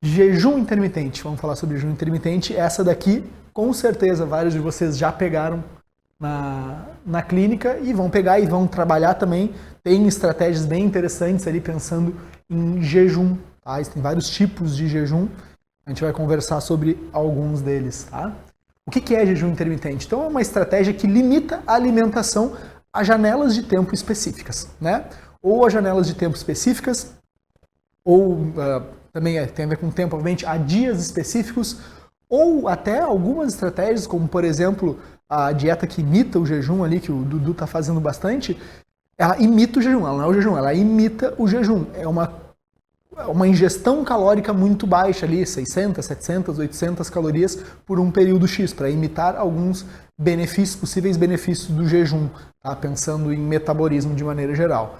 Jejum intermitente. Vamos falar sobre jejum intermitente. Essa daqui, com certeza, vários de vocês já pegaram na clínica e vão pegar e vão trabalhar também. Tem estratégias bem interessantes ali pensando em jejum. Tá? Tem vários tipos de jejum. A gente vai conversar sobre alguns deles. Tá? O que é jejum intermitente? Então é uma estratégia que limita a alimentação a janelas de tempo específicas, né? Ou a janelas de tempo específicas, ou também tem a ver com tempo, obviamente, a dias específicos, ou até algumas estratégias, como por exemplo a dieta que imita o jejum ali, que o Dudu está fazendo bastante, ela imita o jejum, ela não é o jejum, ela imita o jejum. É uma ingestão calórica muito baixa ali, 600, 700, 800 calorias por um período X, para imitar alguns benefícios, possíveis benefícios do jejum, tá? Pensando em metabolismo de maneira geral.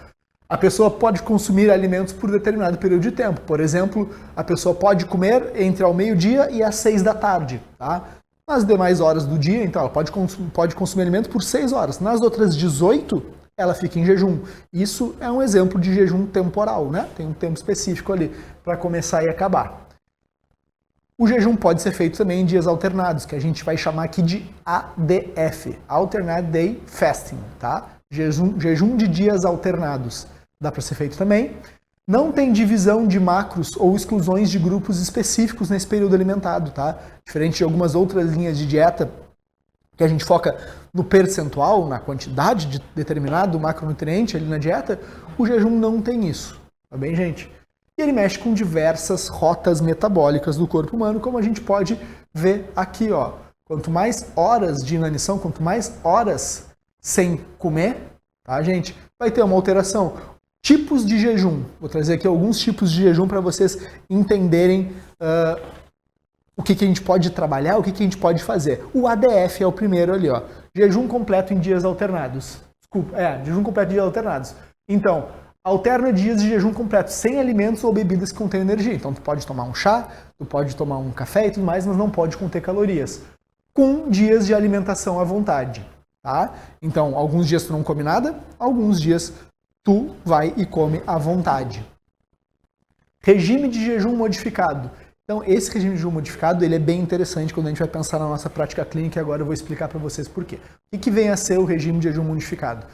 A pessoa pode consumir alimentos por determinado período de tempo. Por exemplo, a pessoa pode comer entre ao meio-dia e às 6 da tarde. Tá? Nas demais horas do dia, então, ela pode consumir alimento por 6 horas. Nas outras 18, ela fica em jejum. Isso é um exemplo de jejum temporal, né? Tem um tempo específico ali para começar e acabar. O jejum pode ser feito também em dias alternados, que a gente vai chamar aqui de ADF, Alternate Day Fasting, tá? Jejum de dias alternados. Dá para ser feito também. Não tem divisão de macros ou exclusões de grupos específicos nesse período alimentado, tá? Diferente de algumas outras linhas de dieta que a gente foca no percentual, na quantidade de determinado macronutriente ali na dieta, o jejum não tem isso, tá bem, gente? E ele mexe com diversas rotas metabólicas do corpo humano, como a gente pode ver aqui, ó. Quanto mais horas de inanição, quanto mais horas sem comer, tá, gente? Vai ter uma alteração. Tipos de jejum. Vou trazer aqui alguns tipos de jejum para vocês entenderem o que a gente pode trabalhar, o que a gente pode fazer. O ADF é o primeiro ali, ó. Jejum completo em dias alternados. Desculpa, jejum completo em dias alternados. Então, alterna dias de jejum completo, sem alimentos ou bebidas que contêm energia. Então, tu pode tomar um chá, tu pode tomar um café e tudo mais, mas não pode conter calorias. Com dias de alimentação à vontade. Tá? Então, alguns dias tu não come nada, alguns dias tu vai e come à vontade. Regime de jejum modificado. Então, esse regime de jejum modificado ele é bem interessante quando a gente vai pensar na nossa prática clínica e agora eu vou explicar para vocês por quê. O que vem a ser o regime de jejum modificado?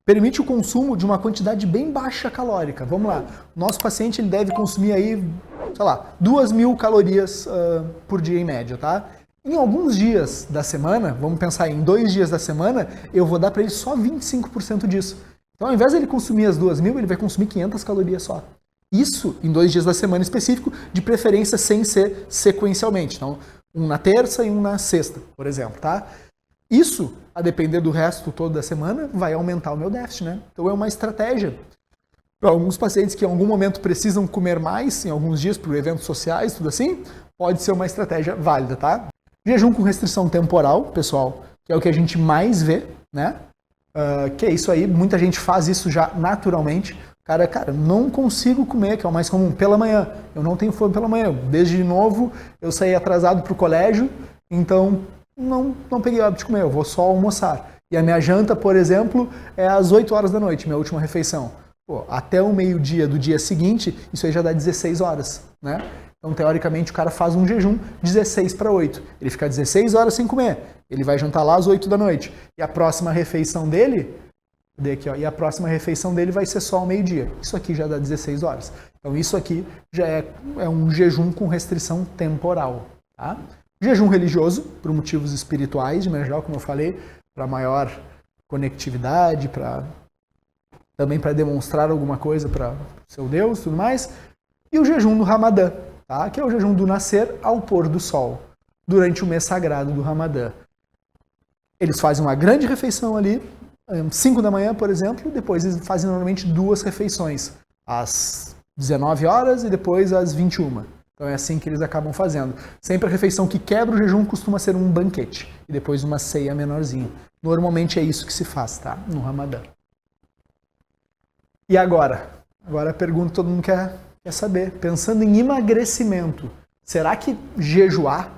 Permite o consumo de uma quantidade bem baixa calórica. Vamos lá. Nosso paciente ele deve consumir aí, sei lá, 2.000 calorias por dia em média, tá? Em alguns dias da semana, vamos pensar em 2 dias da semana, eu vou dar para ele só 25% disso. Então, ao invés de ele consumir as 2.000, ele vai consumir 500 calorias só. Isso em 2 dias da semana específico, de preferência sem ser sequencialmente. Então, um na terça e um na sexta, por exemplo, tá? Isso, a depender do resto todo da semana, vai aumentar o meu déficit, né? Então, é uma estratégia. Para alguns pacientes que em algum momento precisam comer mais, em alguns dias, por eventos sociais, tudo assim, pode ser uma estratégia válida, tá? Jejum com restrição temporal, pessoal, que é o que a gente mais vê, né? Que é isso aí, muita gente faz isso já naturalmente. Cara, não consigo comer, que é o mais comum, pela manhã. Eu não tenho fome pela manhã. Desde novo, eu saí atrasado para o colégio, então não peguei o hábito de comer, eu vou só almoçar. E a minha janta, por exemplo, é às 8 horas da noite, minha última refeição. Pô, até o meio-dia do dia seguinte, isso aí já dá 16 horas, né? Então, teoricamente, o cara faz um jejum 16 para 8. Ele fica 16 horas sem comer. Ele vai jantar lá às 8 da noite. E a próxima refeição dele, vai ser só ao meio-dia. Isso aqui já dá 16 horas. Então, isso aqui já é um jejum com restrição temporal. Tá? Jejum religioso, por motivos espirituais, de maneira geral, como eu falei, para maior conectividade, também para demonstrar alguma coisa para o seu Deus e tudo mais. E o jejum do Ramadã, tá? Que é o jejum do nascer ao pôr do sol, durante o mês sagrado do Ramadã. Eles fazem uma grande refeição ali, 5 da manhã, por exemplo, depois eles fazem normalmente 2 refeições, às 19 horas e depois às 21. Então é assim que eles acabam fazendo. Sempre a refeição que quebra o jejum costuma ser um banquete e depois uma ceia menorzinha. Normalmente é isso que se faz, tá? No Ramadã. E agora? Agora a pergunta que todo mundo quer saber. Pensando em emagrecimento, será que jejuar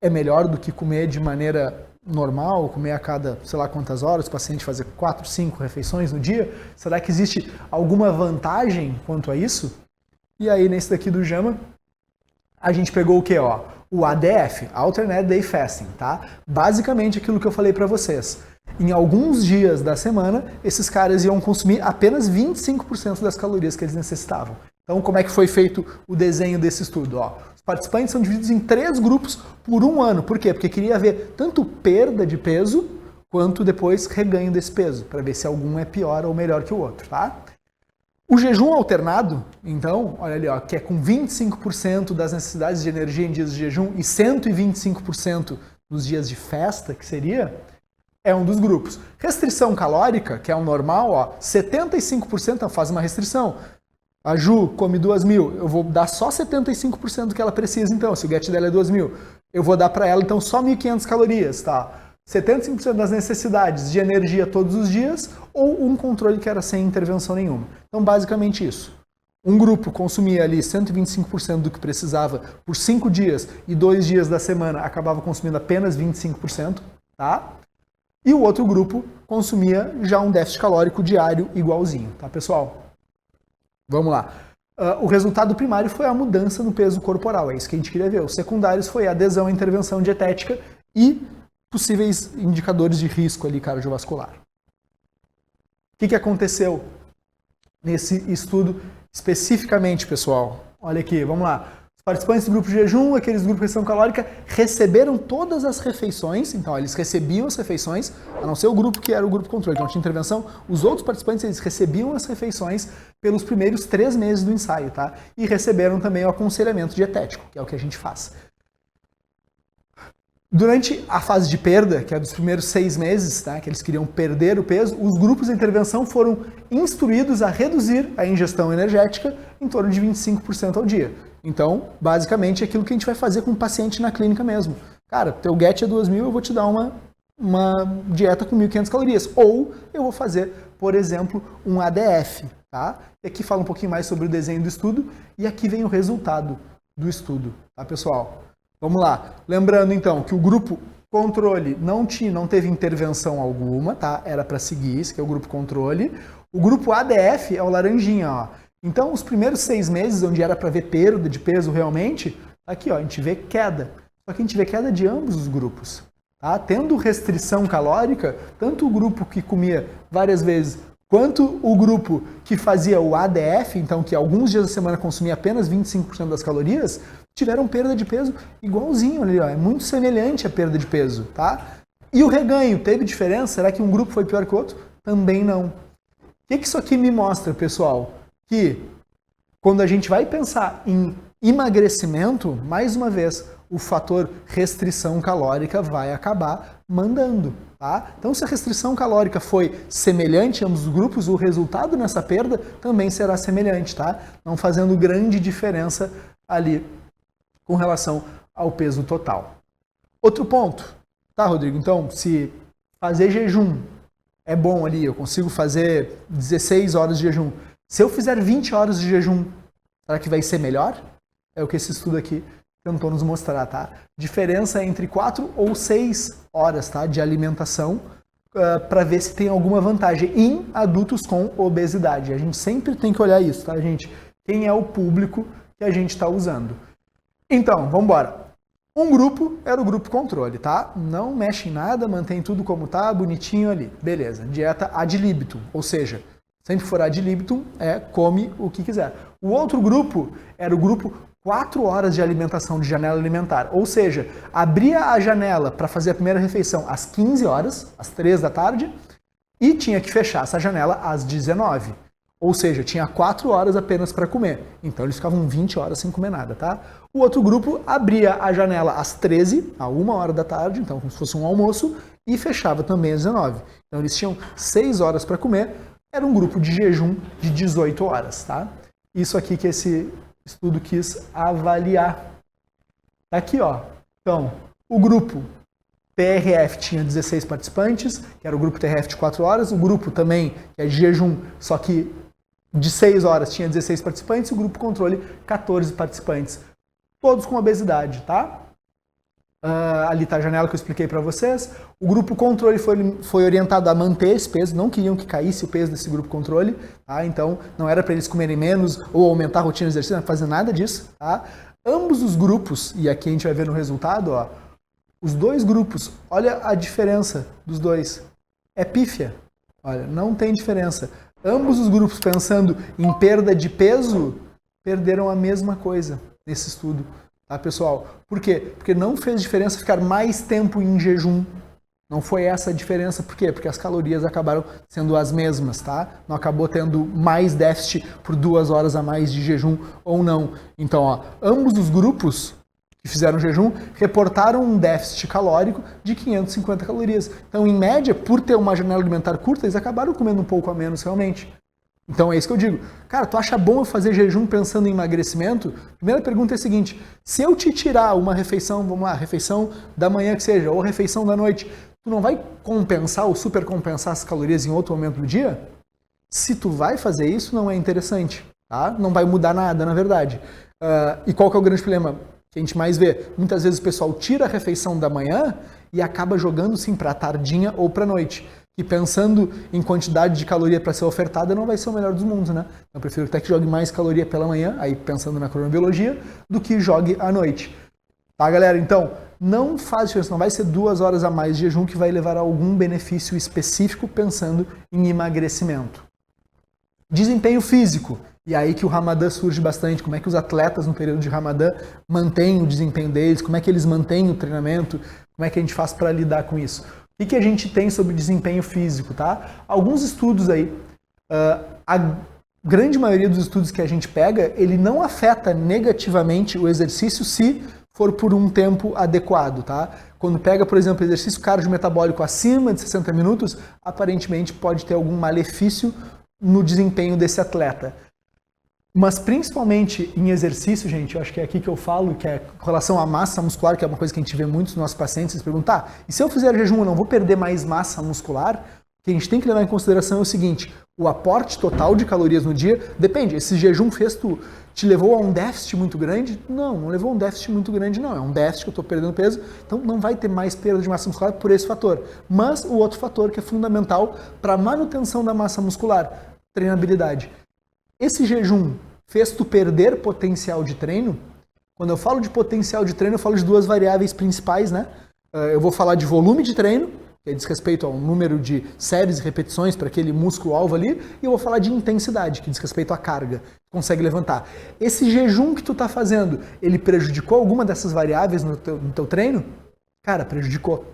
é melhor do que comer de maneira normal, comer a cada, sei lá quantas horas, o paciente fazer 4, 5 refeições no dia? Será que existe alguma vantagem quanto a isso? E aí, nesse daqui do JAMA, a gente pegou o que, ó? O ADF, Alternate Day Fasting, tá? Basicamente aquilo que eu falei para vocês. Em alguns dias da semana, esses caras iam consumir apenas 25% das calorias que eles necessitavam. Então, como é que foi feito o desenho desse estudo? Ó, os participantes são divididos em 3 grupos por 1 ano. Por quê? Porque queria ver tanto perda de peso, quanto depois reganho desse peso, para ver se algum é pior ou melhor que o outro, tá? O jejum alternado, então, olha ali, ó, que é com 25% das necessidades de energia em dias de jejum e 125% nos dias de festa, que seria, é um dos grupos. Restrição calórica, que é o normal, ó, 75% faz uma restrição. A Ju come 2.000, eu vou dar só 75% do que ela precisa, então, se o get dela é 2.000, eu vou dar para ela, então, só 1.500 calorias, tá? 75% das necessidades de energia todos os dias ou um controle que era sem intervenção nenhuma. Então, basicamente isso. Um grupo consumia ali 125% do que precisava por 5 dias e 2 dias da semana acabava consumindo apenas 25%, tá? E o outro grupo consumia já um déficit calórico diário igualzinho, tá, pessoal? Vamos lá. O resultado primário foi a mudança no peso corporal, é isso que a gente queria ver. Os secundários foi a adesão à intervenção dietética e possíveis indicadores de risco ali cardiovascular. O que aconteceu nesse estudo especificamente, pessoal? Olha aqui, vamos lá. Os participantes do grupo de jejum, aqueles grupos de restrição calórica, receberam todas as refeições, então eles recebiam as refeições, a não ser o grupo que era o grupo controle, que não tinha intervenção, os outros participantes eles recebiam as refeições pelos primeiros 3 meses do ensaio, tá? E receberam também o aconselhamento dietético, que é o que a gente faz. Durante a fase de perda, que é dos primeiros 6 meses, tá, que eles queriam perder o peso, os grupos de intervenção foram instruídos a reduzir a ingestão energética em torno de 25% ao dia. Então, basicamente, é aquilo que a gente vai fazer com o paciente na clínica mesmo. Cara, teu GET é 2.000, eu vou te dar uma dieta com 1.500 calorias. Ou eu vou fazer, por exemplo, um ADF. Tá? E aqui fala um pouquinho mais sobre o desenho do estudo e aqui vem o resultado do estudo, tá, pessoal? Vamos lá. Lembrando, então, que o grupo controle não teve intervenção alguma, tá? Era para seguir, esse que é o grupo controle. O grupo ADF é o laranjinha, ó. Então, os primeiros 6 meses, onde era para ver perda de peso realmente, aqui, ó, a gente vê queda. Só que a gente vê queda de ambos os grupos, tá? Tendo restrição calórica, tanto o grupo que comia várias vezes, quanto o grupo que fazia o ADF, então que alguns dias da semana consumia apenas 25% das calorias, tiveram perda de peso igualzinho ali, ó. É muito semelhante a perda de peso, tá? E o reganho, teve diferença? Será que um grupo foi pior que o outro? Também não. O que isso aqui me mostra, pessoal? Que quando a gente vai pensar em emagrecimento, mais uma vez, o fator restrição calórica vai acabar mandando, tá? Então, se a restrição calórica foi semelhante em ambos os grupos, o resultado nessa perda também será semelhante, tá? Não fazendo grande diferença ali com relação ao peso total. Outro ponto, tá, Rodrigo? Então, se fazer jejum é bom ali, eu consigo fazer 16 horas de jejum. Se eu fizer 20 horas de jejum, será que vai ser melhor? É o que esse estudo aqui tentou nos mostrar, tá? Diferença entre 4 ou 6 horas, tá, de alimentação para ver se tem alguma vantagem em adultos com obesidade. A gente sempre tem que olhar isso, tá, gente? Quem é o público que a gente está usando. Então, vamos embora. Um grupo era o grupo controle, tá? Não mexe em nada, mantém tudo como tá, bonitinho ali. Beleza. Dieta ad libitum, ou seja, sempre for ad libitum, come o que quiser. O outro grupo era o grupo 4 horas de alimentação, de janela alimentar. Ou seja, abria a janela para fazer a primeira refeição às 15 horas, às 3 da tarde, e tinha que fechar essa janela às 19. Ou seja, tinha 4 horas apenas para comer. Então eles ficavam 20 horas sem comer nada, tá? O outro grupo abria a janela às 13, a 1 hora da tarde, então como se fosse um almoço, e fechava também às 19. Então eles tinham 6 horas para comer. Era um grupo de jejum de 18 horas, tá? Isso aqui que esse estudo quis avaliar. Aqui, ó. Então, o grupo TRF tinha 16 participantes, que era o grupo TRF de 4 horas. O grupo também, que é de jejum, só que de 6 horas tinha 16 participantes. E o grupo controle, 14 participantes. Todos com obesidade, tá? Ali está a janela que eu expliquei para vocês. O grupo controle foi orientado a manter esse peso, não queriam que caísse o peso desse grupo controle, tá? Então não era para eles comerem menos ou aumentar a rotina de exercício, não fazer nada disso, tá? Ambos os grupos, e aqui a gente vai ver no resultado, ó, os dois grupos, olha a diferença dos dois. É pífia. Olha, não tem diferença. Ambos os grupos, pensando em perda de peso, perderam a mesma coisa nesse estudo. Tá, pessoal? Por quê? Porque não fez diferença ficar mais tempo em jejum. Não foi essa a diferença. Por quê? Porque as calorias acabaram sendo as mesmas, tá? Não acabou tendo mais déficit por 2 horas a mais de jejum ou não. Então, ó, ambos os grupos que fizeram jejum reportaram um déficit calórico de 550 calorias. Então, em média, por ter uma janela alimentar curta, eles acabaram comendo um pouco a menos realmente. Então é isso que eu digo. Cara, tu acha bom eu fazer jejum pensando em emagrecimento? Primeira pergunta é a seguinte: se eu te tirar uma refeição, vamos lá, refeição da manhã que seja, ou refeição da noite, tu não vai compensar ou supercompensar as calorias em outro momento do dia? Se tu vai fazer isso, não é interessante, tá? Não vai mudar nada, na verdade. E qual que é o grande problema que a gente mais vê? Muitas vezes o pessoal tira a refeição da manhã e acaba jogando sim para tardinha ou para noite. E pensando em quantidade de caloria para ser ofertada, não vai ser o melhor dos mundos, né? Eu prefiro até que jogue mais caloria pela manhã, aí pensando na cronobiologia, do que jogue à noite. Tá, galera? Então, não faz diferença, não vai ser 2 horas a mais de jejum que vai levar a algum benefício específico pensando em emagrecimento. Desempenho físico. E aí que o Ramadã surge bastante. Como é que os atletas no período de Ramadã mantêm o desempenho deles, como é que eles mantêm o treinamento, como é que a gente faz para lidar com isso. O que a gente tem sobre desempenho físico, tá? Alguns estudos aí, a grande maioria dos estudos que a gente pega, ele não afeta negativamente o exercício se for por um tempo adequado, tá? Quando pega, por exemplo, exercício cardiometabólico acima de 60 minutos, aparentemente pode ter algum malefício no desempenho desse atleta. Mas principalmente em exercício, gente, eu acho que é aqui que eu falo, que é com relação à massa muscular, que é uma coisa que a gente vê muito nos nossos pacientes, eles perguntam, tá, e se eu fizer jejum, eu não vou perder mais massa muscular? O que a gente tem que levar em consideração é o seguinte, o aporte total de calorias no dia, depende, esse jejum te levou a um déficit muito grande? Não levou a um déficit muito grande, não, é um déficit que eu estou perdendo peso, então não vai ter mais perda de massa muscular por esse fator. Mas o outro fator que é fundamental para a manutenção da massa muscular, treinabilidade. Esse jejum fez tu perder potencial de treino? Quando eu falo de potencial de treino, eu falo de 2 variáveis principais, né? Eu vou falar de volume de treino, que diz respeito ao número de séries e repetições para aquele músculo-alvo ali, e eu vou falar de intensidade, que diz respeito à carga, que consegue levantar. Esse jejum que tu tá fazendo, ele prejudicou alguma dessas variáveis no teu treino? Cara, prejudicou.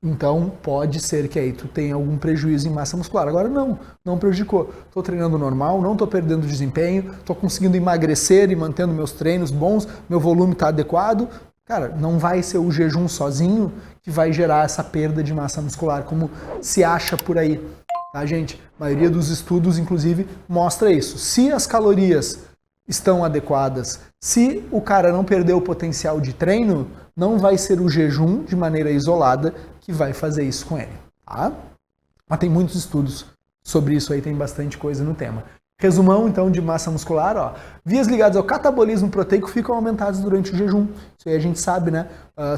Então, pode ser que aí tu tenha algum prejuízo em massa muscular. Agora, não prejudicou. Estou treinando normal, não estou perdendo desempenho, estou conseguindo emagrecer e mantendo meus treinos bons, meu volume está adequado. Cara, não vai ser o jejum sozinho que vai gerar essa perda de massa muscular, como se acha por aí. Tá, gente? A maioria dos estudos, inclusive, mostra isso. Se as calorias estão adequadas, se o cara não perdeu o potencial de treino, não vai ser o jejum de maneira isolada que vai fazer isso com ele, tá? Mas tem muitos estudos sobre isso aí, tem bastante coisa no tema. Resumão, então, de massa muscular, ó. Vias ligadas ao catabolismo proteico ficam aumentadas durante o jejum. Isso aí a gente sabe, né?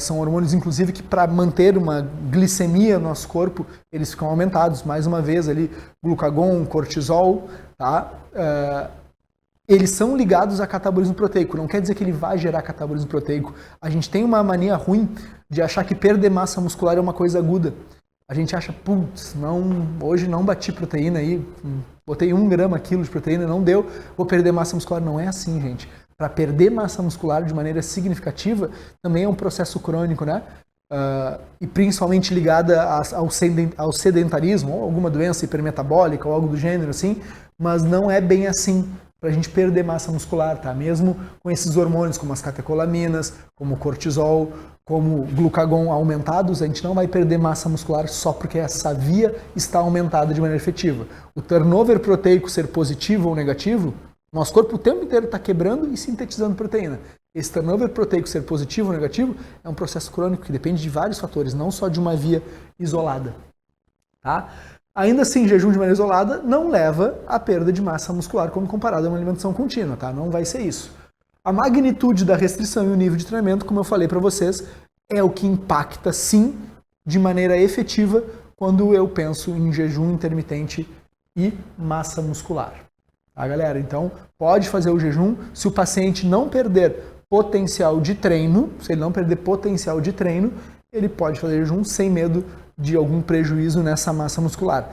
São hormônios, inclusive, que para manter uma glicemia no nosso corpo, eles ficam aumentados. Mais uma vez ali, glucagon, cortisol, tá? Eles são ligados a catabolismo proteico. Não quer dizer que ele vai gerar catabolismo proteico. A gente tem uma mania ruim de achar que perder massa muscular é uma coisa aguda. A gente acha, putz, hoje não bati proteína aí, botei 1 grama quilo de proteína, não deu, vou perder massa muscular. Não é assim, gente. Para perder massa muscular de maneira significativa, também é um processo crônico, né? E principalmente ligada ao sedentarismo, ou alguma doença hipermetabólica, ou algo do gênero, assim, mas não é bem assim para a gente perder massa muscular, tá? Mesmo com esses hormônios, como as catecolaminas, como o cortisol, como o glucagon aumentados, a gente não vai perder massa muscular só porque essa via está aumentada de maneira efetiva. O turnover proteico ser positivo ou negativo, nosso corpo o tempo inteiro está quebrando e sintetizando proteína. Esse turnover proteico ser positivo ou negativo é um processo crônico que depende de vários fatores, não só de uma via isolada, tá? Ainda assim, jejum de maneira isolada não leva à perda de massa muscular quando comparado a uma alimentação contínua, tá? Não vai ser isso. A magnitude da restrição e o nível de treinamento, como eu falei para vocês, é o que impacta, sim, de maneira efetiva quando eu penso em jejum intermitente e massa muscular. Tá, galera? Então, pode fazer o jejum. Se o paciente não perder potencial de treino, se ele não perder potencial de treino, ele pode fazer jejum sem medo de algum prejuízo nessa massa muscular.